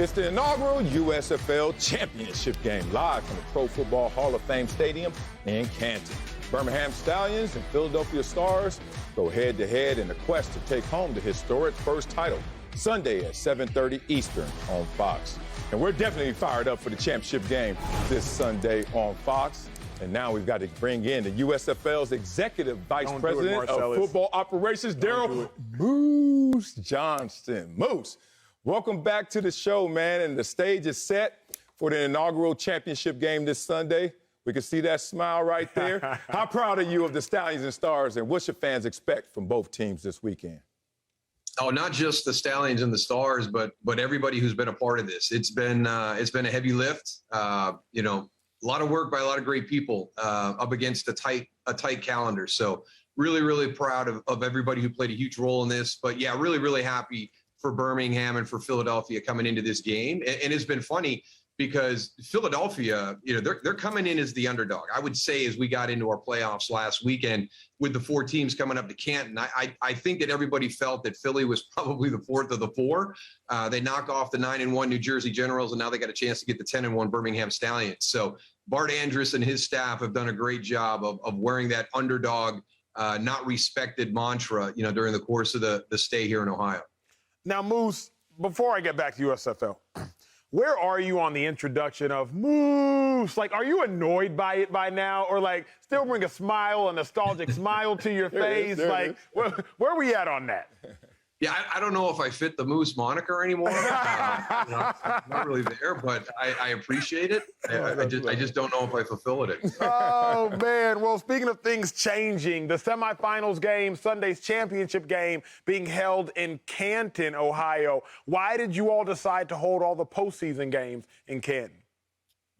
It's the inaugural USFL Championship game live from the Pro Football Hall of Fame Stadium in Canton. Birmingham Stallions and Philadelphia Stars go head-to-head in the quest to take home the historic first title Sunday at 7:30 Eastern on Fox. And we're definitely fired up for the championship game this Sunday on Fox. And now we've got to bring in the USFL's Executive Vice President of Football Operations, Daryl Moose Johnston. Moose, welcome back to the show, man. And the stage is set for the inaugural championship game this Sunday. We can see that smile right there. How proud are you of the Stallions and Stars, and what should fans expect from both teams this weekend? Oh, not just the Stallions and the Stars, but everybody who's been a part of this. It's been a heavy lift. A lot of work by a lot of great people up against a tight calendar. So really, really proud of everybody who played a huge role in this. But yeah, really, really happy for Birmingham and for Philadelphia coming into this game. And it's been funny because Philadelphia, they're coming in as the underdog. I would say as we got into our playoffs last weekend with the four teams coming up to Canton, I think that everybody felt that Philly was probably the fourth of the four. They knock off the 9-1 New Jersey Generals, and now they got a chance to get the 10-1 Birmingham Stallions. So Bart Andrus and his staff have done a great job of wearing that underdog, not respected mantra, during the course of the stay here in Ohio. Now, Moose, before I get back to USFL, where are you on the introduction of Moose? Like, are you annoyed by it by now? Or, still bring a nostalgic smile to your face? Where are we at on that? Yeah, I don't know if I fit the Moose moniker anymore. I'm not really there, but I appreciate it. I just don't know if I fulfill it. Oh, man. Well, speaking of things changing, the semifinals game, Sunday's championship game, being held in Canton, Ohio. Why did you all decide to hold all the postseason games in Canton?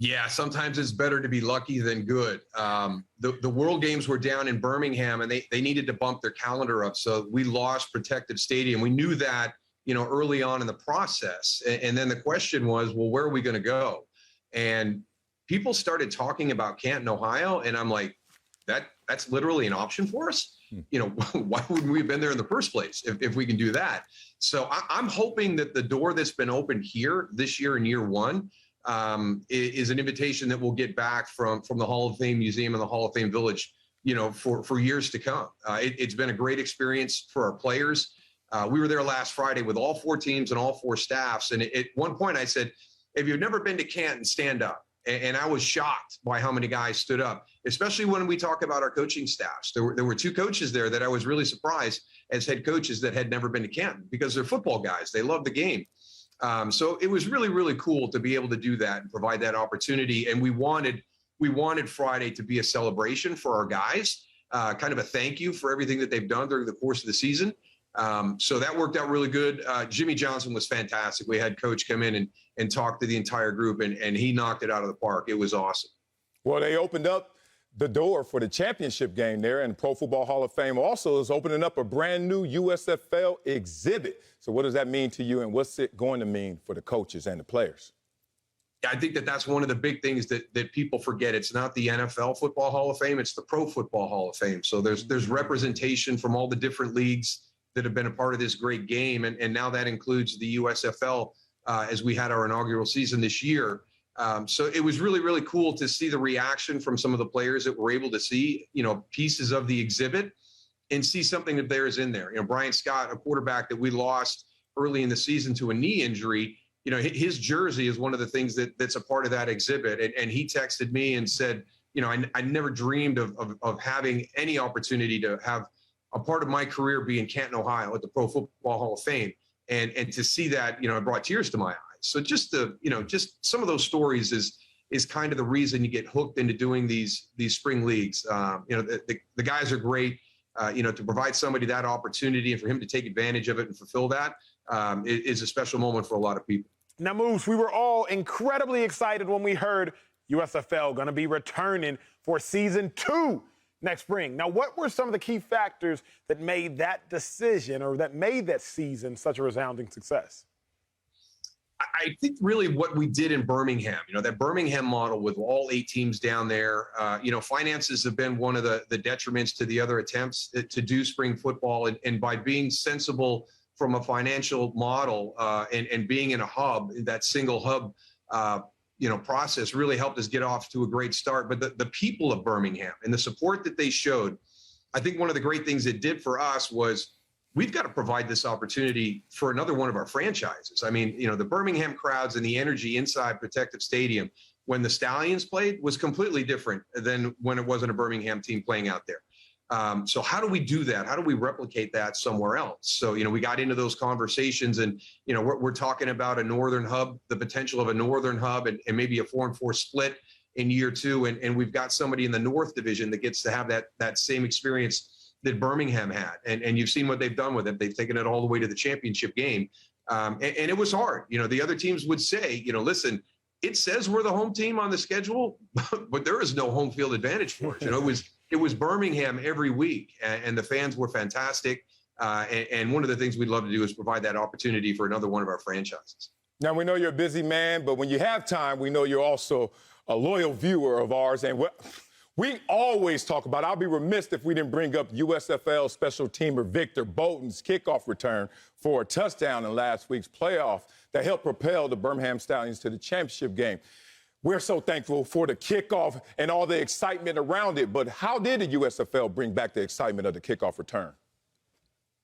Yeah, sometimes it's better to be lucky than good. The World Games were down in Birmingham, and they needed to bump their calendar up, so we lost Protective Stadium. We knew that, early on in the process. And then the question was, well, where are we going to go? And people started talking about Canton, Ohio, and I'm like, that's literally an option for us? Why wouldn't we have been there in the first place if we can do that? So I'm hoping that the door that's been opened here this year in year one is an invitation that we'll get back from the Hall of Fame Museum and the Hall of Fame Village, for years to come. It's been a great experience for our players. We were there last Friday with all four teams and all four staffs. And at one point I said, if you've never been to Canton, stand up. And I was shocked by how many guys stood up, especially when we talk about our coaching staffs. There were two coaches there that I was really surprised as head coaches that had never been to Canton, because they're football guys. They love the game. So it was really, really cool to be able to do that and provide that opportunity. And we wanted Friday to be a celebration for our guys, kind of a thank you for everything that they've done during the course of the season. So that worked out really good. Jimmy Johnson was fantastic. We had Coach come in and talk to the entire group, and he knocked it out of the park. It was awesome. Well, they opened up the door for the championship game there, and Pro Football Hall of Fame also is opening up a brand new USFL exhibit. So what does that mean to you, and what's it going to mean for the coaches and the players? Yeah, I think that's one of the big things that people forget. It's not the NFL Football Hall of Fame, it's the Pro Football Hall of Fame. So there's representation from all the different leagues that have been a part of this great game, and now that includes the USFL as we had our inaugural season this year. So it was really, really cool to see the reaction from some of the players that were able to see, pieces of the exhibit and see something of theirs in there. Brian Scott, a quarterback that we lost early in the season to a knee injury, his jersey is one of the things that's a part of that exhibit. And he texted me and said, I never dreamed of having any opportunity to have a part of my career be in Canton, Ohio at the Pro Football Hall of Fame. And to see that, it brought tears to my eyes. So just some of those stories is kind of the reason you get hooked into doing these spring leagues. The guys are great. To provide somebody that opportunity and for him to take advantage of it and fulfill that is a special moment for a lot of people. Now, Moose, we were all incredibly excited when we heard USFL going to be returning for season 2 next spring. Now, what were some of the key factors that made that decision or that made that season such a resounding success? I think really what we did in Birmingham, that Birmingham model with all 8 teams down there, finances have been one of the detriments to the other attempts to do spring football. And by being sensible from a financial model and being in a hub, that single hub, process really helped us get off to a great start. But the people of Birmingham and the support that they showed, I think one of the great things it did for us was we've got to provide this opportunity for another one of our franchises. I mean, the Birmingham crowds and the energy inside Protective Stadium when the Stallions played was completely different than when it wasn't a Birmingham team playing out there. So how do we do that? How do we replicate that somewhere else? So, we got into those conversations and, we're talking about a northern hub, the potential of a northern hub and maybe a 4-4 split in year 2. And we've got somebody in the North Division that gets to have that same experience that Birmingham had. And you've seen what they've done with it. They've taken it all the way to the championship game. And it was hard. The other teams would say, listen, it says we're the home team on the schedule, but there is no home field advantage for us. It was Birmingham every week, and the fans were fantastic. And one of the things we'd love to do is provide that opportunity for another one of our franchises. Now, we know you're a busy man, but when you have time, we know you're also a loyal viewer of ours. And we always talk about, I'll be remiss if we didn't bring up USFL special teamer Victor Bolton's kickoff return for a touchdown in last week's playoff that helped propel the Birmingham Stallions to the championship game. We're so thankful for the kickoff and all the excitement around it. But how did the USFL bring back the excitement of the kickoff return?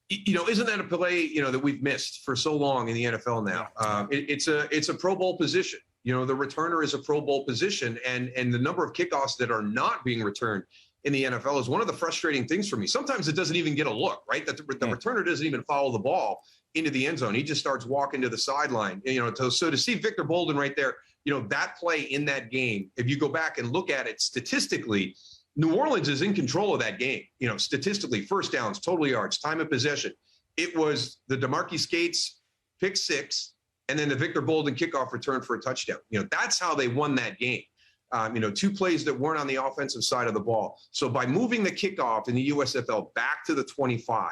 Isn't that a play, that we've missed for so long in the NFL now? It's a Pro Bowl position. The returner is a Pro Bowl position. And the number of kickoffs that are not being returned in the NFL is one of the frustrating things for me. Sometimes it doesn't even get a look, right? That the returner doesn't even follow the ball into the end zone. He just starts walking to the sideline. So to see Victor Bolton right there, that play in that game, if you go back and look at it statistically, New Orleans is in control of that game. Statistically, first downs, total yards, time of possession. It was the DeMarquis Gates pick 6, and then the Victor Bolton kickoff return for a touchdown. That's how they won that game. 2 plays that weren't on the offensive side of the ball. So by moving the kickoff in the USFL back to the 25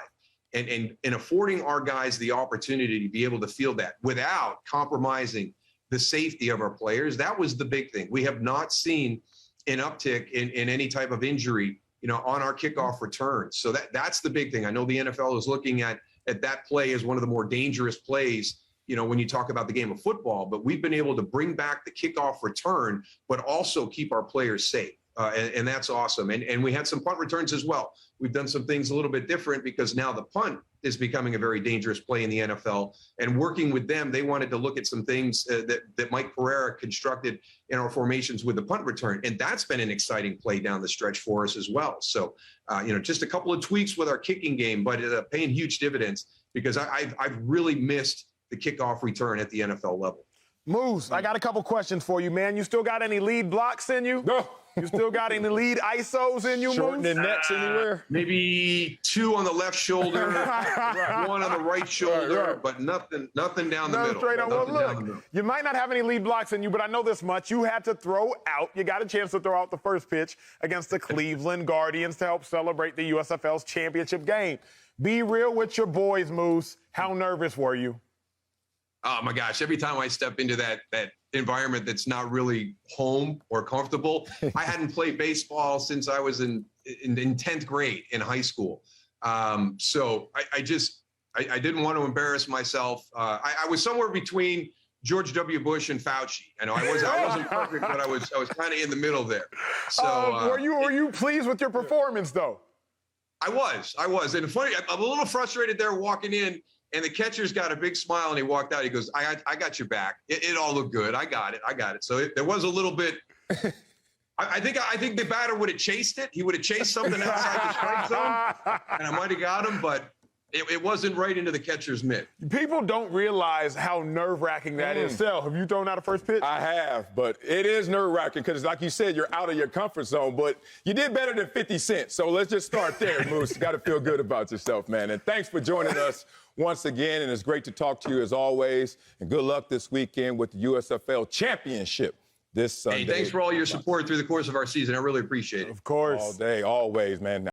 and affording our guys the opportunity to be able to field that without compromising the safety of our players, that was the big thing. We have not seen an uptick in any type of injury, on our kickoff returns. So that's the big thing. I know the NFL is looking at that play as one of the more dangerous plays, when you talk about the game of football, but we've been able to bring back the kickoff return, but also keep our players safe. And that's awesome. And we had some punt returns as well. We've done some things a little bit different because now the punt is becoming a very dangerous play in the NFL. And working with them, they wanted to look at some things that Mike Pereira constructed in our formations with the punt return. And that's been an exciting play down the stretch for us as well. So, just a couple of tweaks with our kicking game, but paying huge dividends because I've really missed the kickoff return at the NFL level. Moose, I got a couple questions for you, man. You still got any lead blocks in you? No. You still got any lead ISOs in you, Moose? Shortening necks anywhere? Maybe 2 on the left shoulder, 1 on the right shoulder, but nothing down the middle. Straight on. Well, look, you might not have any lead blocks in you, but I know this much. You had to throw out. You got a chance to throw out the first pitch against the Cleveland Guardians to help celebrate the USFL's championship game. Be real with your boys, Moose. How nervous were you? Oh my gosh, every time I step into that environment that's not really home or comfortable, I hadn't played baseball since I was in 10th grade in high school. So I didn't want to embarrass myself. I was somewhere between George W. Bush and Fauci. I wasn't perfect, but I was kind of in the middle there. So were you pleased with your performance though? I was. And funny, I'm a little frustrated there walking in. And the catcher's got a big smile, and he walked out. He goes, I got your back. It all looked good. I got it. So there was a little bit. I think the batter would have chased it. He would have chased something outside the strike zone, and I might have got him, but it wasn't right into the catcher's mitt. People don't realize how nerve-wracking that is. Sel, have you thrown out a first pitch? I have, but it is nerve-wracking because, like you said, you're out of your comfort zone. But you did better than 50 Cent, so let's just start there, Moose. You got to feel good about yourself, man. And thanks for joining us once again, and it's great to talk to you as always. And good luck this weekend with the USFL Championship this Sunday. Hey, thanks for all your support through the course of our season. I really appreciate it. Of course. All day, always, man.